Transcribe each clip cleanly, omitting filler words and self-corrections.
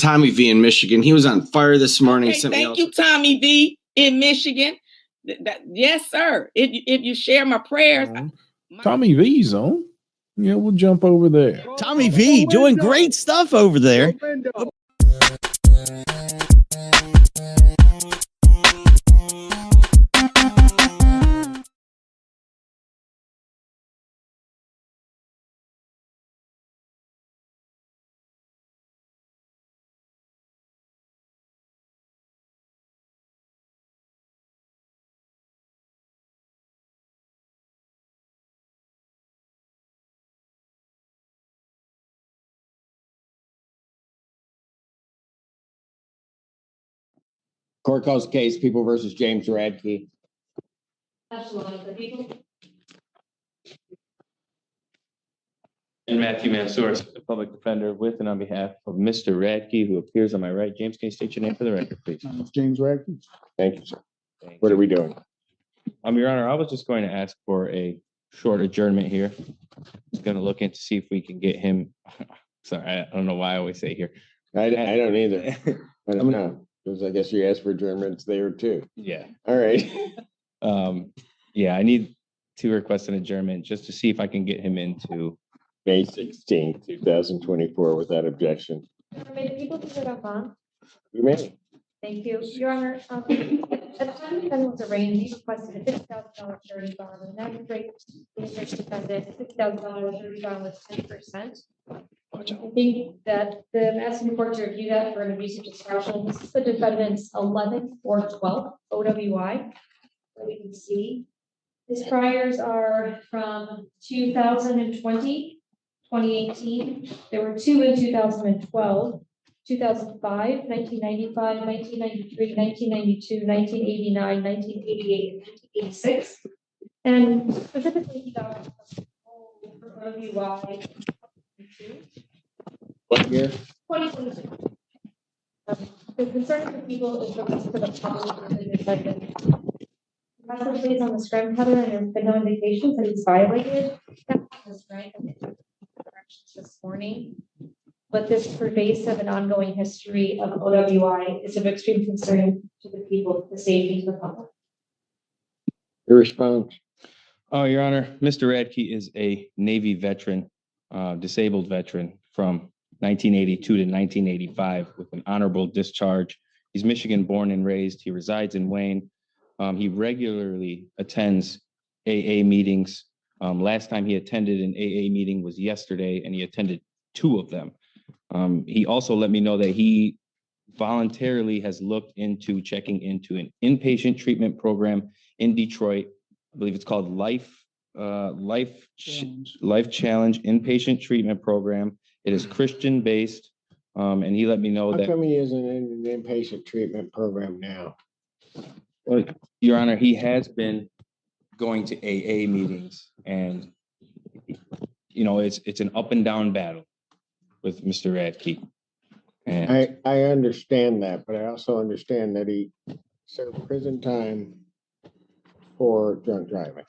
Tommy V in Michigan. He was on fire this morning. Okay, thank you, Tommy V in Michigan. Yes, sir. If you share my prayers. Tommy V's on. Yeah, we'll jump over there. Tommy V doing great stuff over there. Court calls the case, People versus James Radke. And Matthew Mansour, the public defender, with and on behalf of Mr. Radke, who appears on my right. James, can you state your name for the record, please? James Radke. Thank you, sir. What are we doing? Your Honor, I was just going to ask for a short adjournment here. Just going to look in to see if we can get him. Sorry, I don't know why I always say here. I don't either. I don't know. Because I guess you asked for adjournments there too. Yeah. All right. Yeah, I need to request an adjournment just to see if I can get him into May 16th, 2024 without objection. May the people consider that bond? You may. Thank you, Your Honor. At the time the defendant was arraigned, he requested a $50,000 surety bond. The magistrate defended $6,000 surety bond with 10%. I think that the asking court to review that for an abuse of discretion. This is the defendant's 11th or 12th OWI that we can see. His priors are from 2020, 2018. There were two in 2012, 2005, 1995, 1993, 1992, 1989, 1988, and 1986. And specifically, he got OWI. What year? 2022. The concern of the people is the risk for the public and the defendant. The message is on the scrim cutter, and there's been no indications that he's violated. That's right. This morning, but this pervasive and ongoing history of OWI is of extreme concern to the people, the safety of the public. Your response. Oh, Your Honor, Mr. Radke is a Navy veteran, disabled veteran from 1982 to 1985 with an honorable discharge. He's Michigan born and raised. He resides in Wayne. He regularly attends AA meetings. Last time he attended an AA meeting was yesterday, and he attended 2 of them. He also let me know that he voluntarily has looked into checking into an inpatient treatment program in Detroit. I believe it's called Life Challenge Inpatient Treatment Program. It is Christian based, and he let me know that. How come he isn't in an inpatient treatment program now? Well, Your Honor, he has been going to AA meetings, and you know it's an up and down battle with Mr. Radke. And I understand that, but I also understand that he served prison time for drunk driving.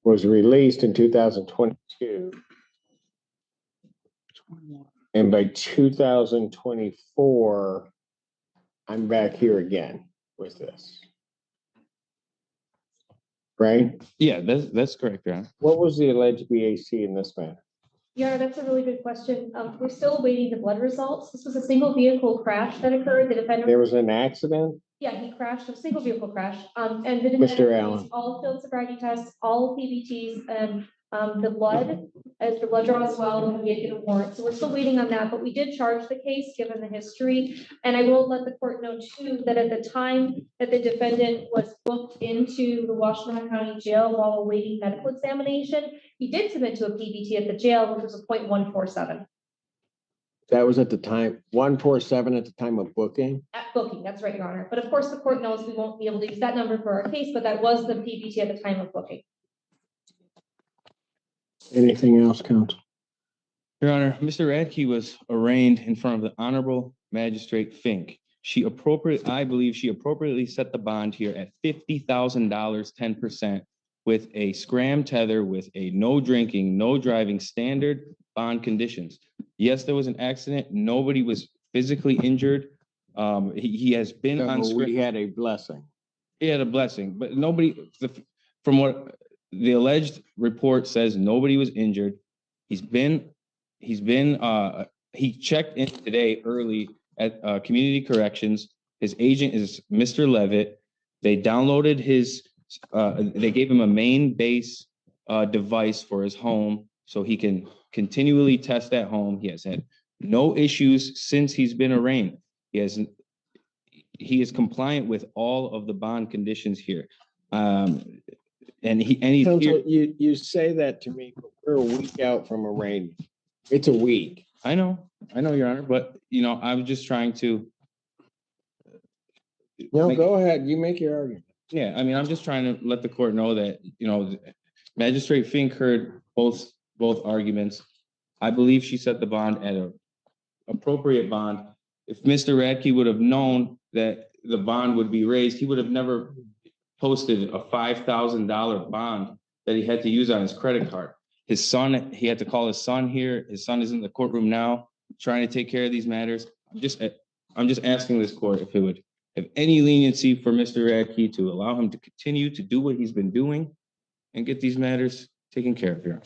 Was released in 2022. And by 2024, I'm back here again with this. Right? yeah, that's correct, Your Honor. What was the alleged BAC in this matter? Yeah, that's a really good question. We're still awaiting the blood results. This was a single vehicle crash that occurred. The defendant. There was an accident? Yeah, he crashed, a single vehicle crash. And the Mr. Allen. all field sobriety tests, all PBTs, and the blood, as the blood draw as well, and we did get a warrant. So we're still waiting on that, but we did charge the case given the history. And I will let the court know too, that at the time that the defendant was booked into the Washington County Jail while awaiting medical examination, he did submit to a PBT at the jail, which was a 0.147. That was at the time, 147 at the time of booking? At booking, that's right, Your Honor. But of course, the court knows we won't be able to use that number for our case, but that was the PBT at the time of booking. Anything else, counsel? Your Honor, Mr. Radke was arraigned in front of the Honorable Magistrate Fink. I believe she appropriately set the bond here at $50,000, 10%, with a scram tether with a no drinking, no driving standard bond conditions. Yes, there was an accident. Nobody was physically injured. He has been on. So we had a blessing. He had a blessing, but nobody, from what the alleged report says, nobody was injured. He checked in today early at Community Corrections. His agent is Mr. Levitt. They downloaded they gave him a main base device for his home so he can continually test at home. He has had no issues since he's been arraigned. He is compliant with all of the bond conditions here. And he's Counsel, here. you say that to me, but we're a week out from arraignment. It's a week. I know, Your Honor, but I'm just trying to. No, go ahead. You make your argument. Yeah, I'm just trying to let the court know that, Magistrate Fink heard both arguments. I believe she set the bond at an appropriate bond. If Mr. Radke would have known that the bond would be raised, he would have never posted a $5,000 bond that he had to use on his credit card. His son, he had to call his son here. His son is in the courtroom now, trying to take care of these matters. I'm just asking this court if it would have any leniency for Mr. Radke to allow him to continue to do what he's been doing and get these matters taken care of here.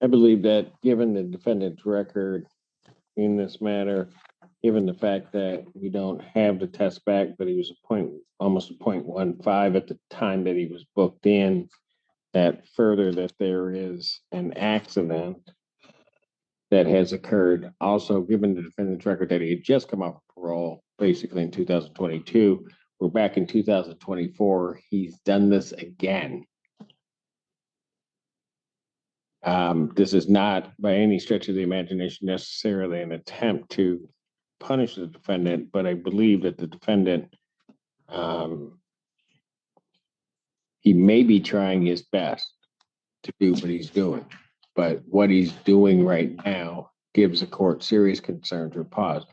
I believe that given the defendant's record in this matter, given the fact that we don't have the test back, but he was almost a 0.15 at the time that he was booked in, that further that there is an accident that has occurred. Also, given the defendant's record that he had just come off parole, basically in 2022, we're back in 2024. He's done this again. This is not by any stretch of the imagination necessarily an attempt to punish the defendant, but I believe that the defendant, he may be trying his best to do what he's doing, but what he's doing right now gives the court serious concerns or pause.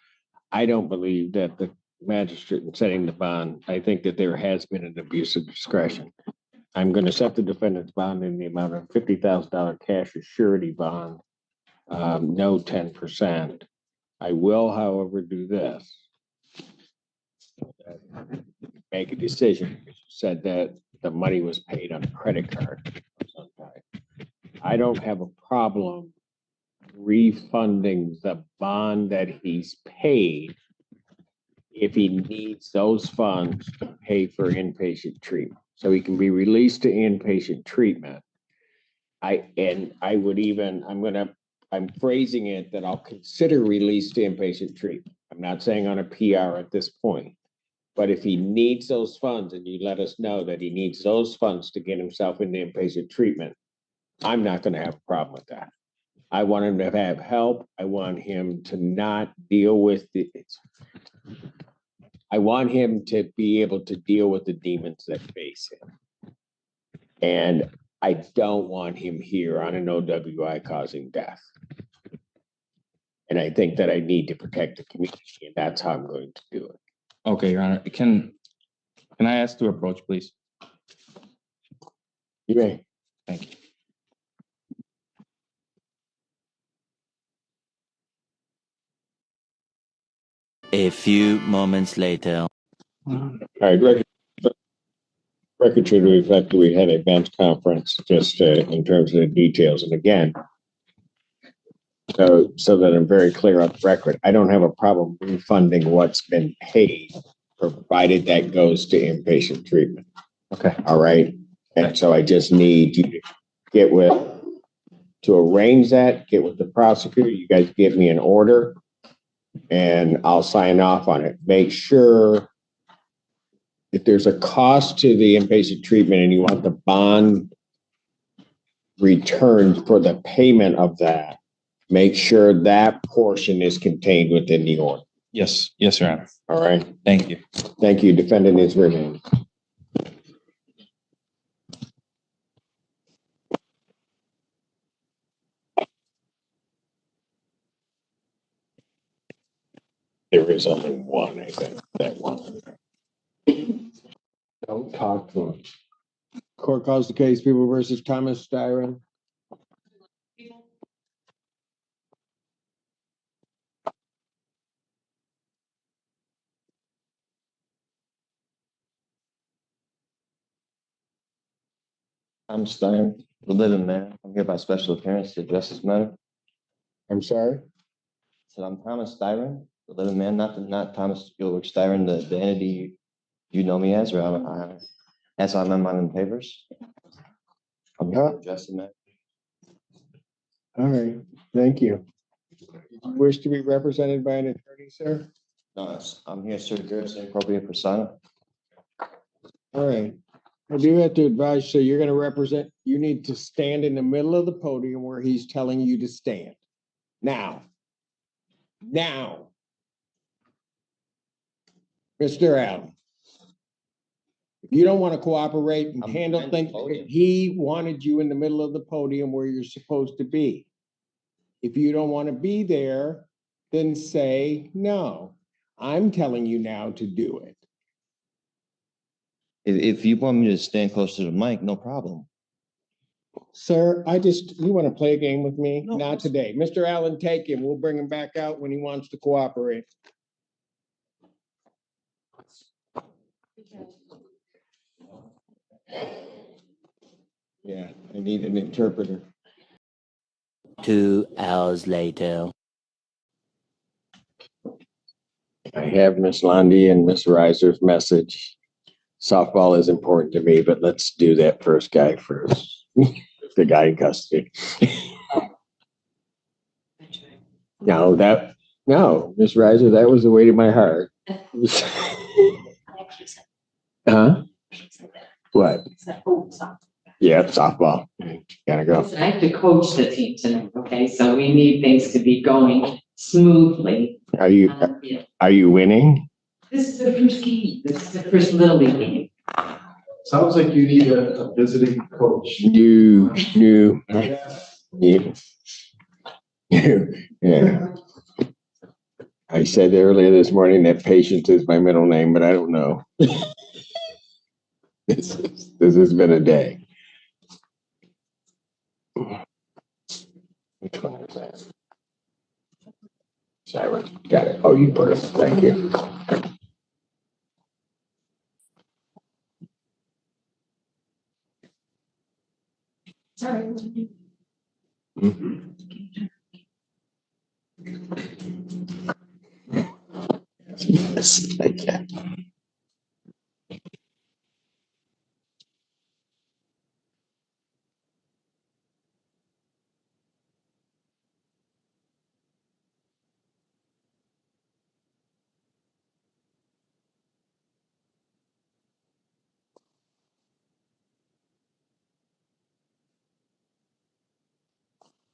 I don't believe that the magistrate in setting the bond, I think that there has been an abuse of discretion. I'm going to set the defendant's bond in the amount of $50,000 cash or surety bond, no 10%. I will, however, do this. Make a decision. You said that the money was paid on a credit card. I don't have a problem refunding the bond that he's paid if he needs those funds to pay for inpatient treatment. So he can be released to inpatient treatment. I'm phrasing it that I'll consider release to inpatient treatment. I'm not saying on a PR at this point, but if he needs those funds and you let us know that he needs those funds to get himself into inpatient treatment, I'm not going to have a problem with that. I want him to have help. I want him to not deal with I want him to be able to deal with the demons that face him. And I don't want him here on an OWI causing death. And I think that I need to protect the community, and that's how I'm going to do it. Okay, Your Honor. Can I ask to approach, please? You may. Thank you. A few moments later. All right, record should reflect that we had a bench conference just in terms of the details. And again, so that I'm very clear on the record, I don't have a problem refunding what's been paid, provided that goes to inpatient treatment. Okay. All right. And so I just need you to arrange that, get with the prosecutor. You guys give me an order and I'll sign off on it. Make sure if there's a cost to the inpatient treatment and you want the bond returned for the payment of that, make sure that portion is contained within the order. Yes, Your Honor. All right. Thank you. Thank you. Defendant is remained. There is only one, I think, that one. Don't talk to him. Court calls the case, People versus Thomas Styron. I'm Stein, the living man. I'm here by special appearance to address this matter. I'm sorry? So I'm Thomas Styron, the living man, not Thomas Gilbert Styron, the entity you know me as, or as I'm in my papers. I'm here to address the matter. All right, thank you. You wish to be represented by an attorney, sir? No, I'm here, Sir Garrison, appropriate persona. All right. I do have to advise, so you're gonna represent, you need to stand in the middle of the podium where he's telling you to stand. Now. Now. Mr. Allen. If you don't want to cooperate and I'm handle behind the things, podium. he wanted you in the middle of the podium where you're supposed to be. If you don't want to be there, then say no. I'm telling you now to do it. If you want me to stand close to the mic, no problem. Sir, you want to play a game with me? No. Not today. Mr. Allen, take him. We'll bring him back out when he wants to cooperate. Yeah, I need an interpreter. 2 hours later. I have Miss Lundy and Miss Reiser's message. Softball is important to me, but let's do that first guy first. The guy in custody. No, Miss Reiser, that was the way to my heart. Huh? What? Yeah, softball. Gotta go. Listen, I have to coach the team tonight, okay? So we need things to be going smoothly. Are you winning? This is the first game. This is the first Little League game. Sounds like you need a visiting coach. You. Yeah. I said earlier this morning that Patience is my middle name, but I don't know. This has been a day. Which one is that? Siren. Got it. Oh, you put it. Thank you. Sorry. Yes, thank you.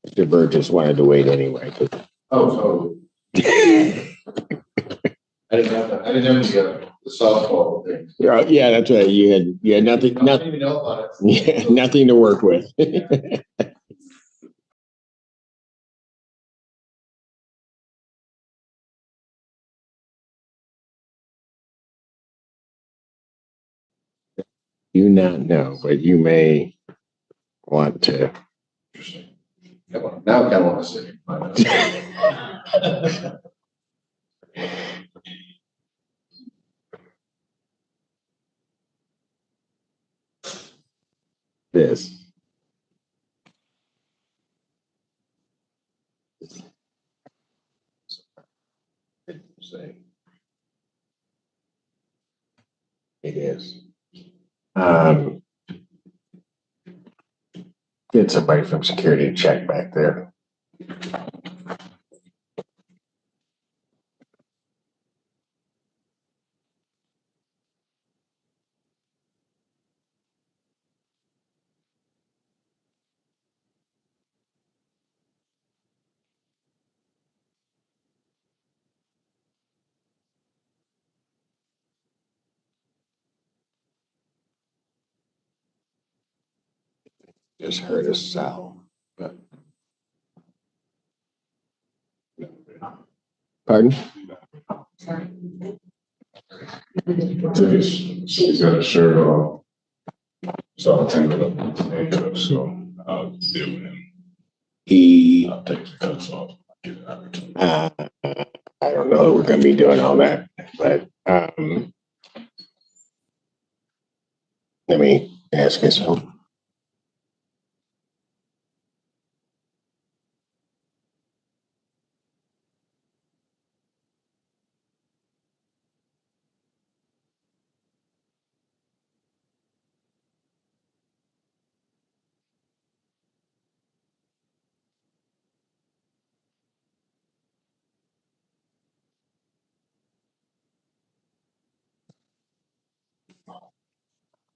Mr. Burgess wanted to wait anyway. Oh, I didn't have the softball thing. Yeah, that's right. You had nothing, I didn't even know about it. yeah, nothing to work with. You not know, but you may want to. Now I kind of want to say. This. Say. It is. Get somebody from security to check back there. Just heard a sound, but. Pardon? She's got a shirt on. So I'll take it up, so I'll deal with him. I'll take the cuts off. Get it out. I don't know that we're gonna be doing all that, but, let me ask you something.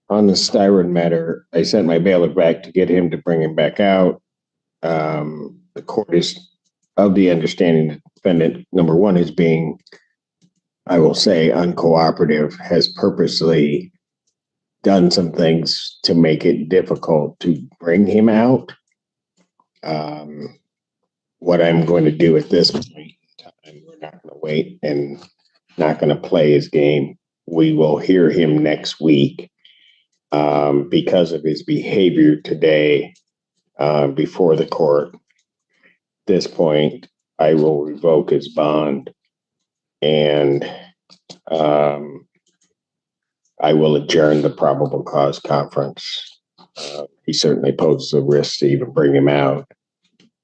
On the Styron matter, I sent my bailiff back to get him to bring him back out. The court is of the understanding that defendant number one is being, I will say, uncooperative, has purposely done some things to make it difficult to bring him out. What I'm going to do at this point in time, we're not going to wait and not going to play his game. We will hear him next week. Because of his behavior today before the court. At this point, I will revoke his bond and I will adjourn the probable cause conference. He certainly poses a risk to even bring him out.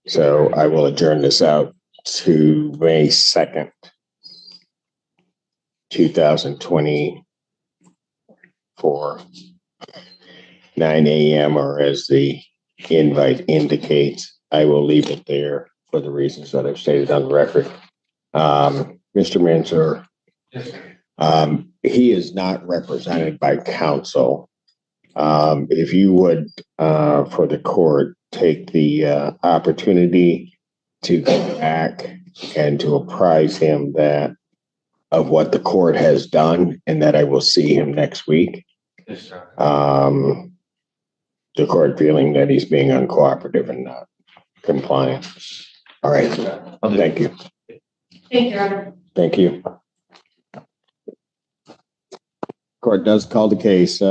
So I will adjourn this out to May 2nd, 2024. 9 a.m. or as the invite indicates. I will leave it there for the reasons that I've stated on the record. Mr. Mansour, he is not represented by counsel. If you would, for the court, take the opportunity to go back and to apprise him that of what the court has done and that I will see him next week. The court feeling that he's being uncooperative and not compliant. All right. Thank you. Thank you, Your Honor. Thank you. Court does call the case.